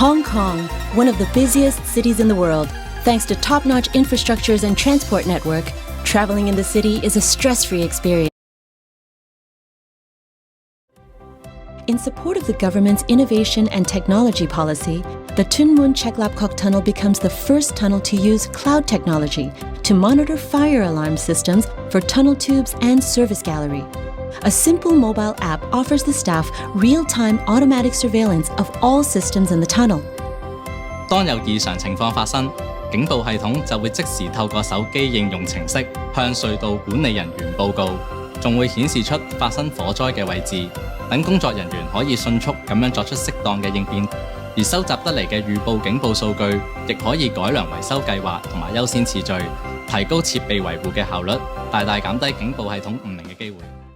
Hong Kong, one of the busiest cities in the world. Thanks to top-notch infrastructures and transport network, traveling in the city is a stress-free experience. In support of the government's innovation and technology policy, the Tuen Mun Chek Lap Kok Tunnel becomes the first tunnel to use cloud technology to monitor fire alarm systems for tunnel tubes and service gallery. A simple mobile app offers the staff real-time automatic surveillance of all systems in the tunnel. 當有異常情況發生，警報系統就會即時透過手機應用程式向隧道管理人員報告，仲會顯示出發生火災嘅位置，等工作人員可以迅速咁樣作出適當嘅應變。而收集得嚟嘅預報警報數據，亦可以改良維修計劃同埋優先次序，提高設備維護嘅效率，大大減低警報系統誤鳴嘅機會。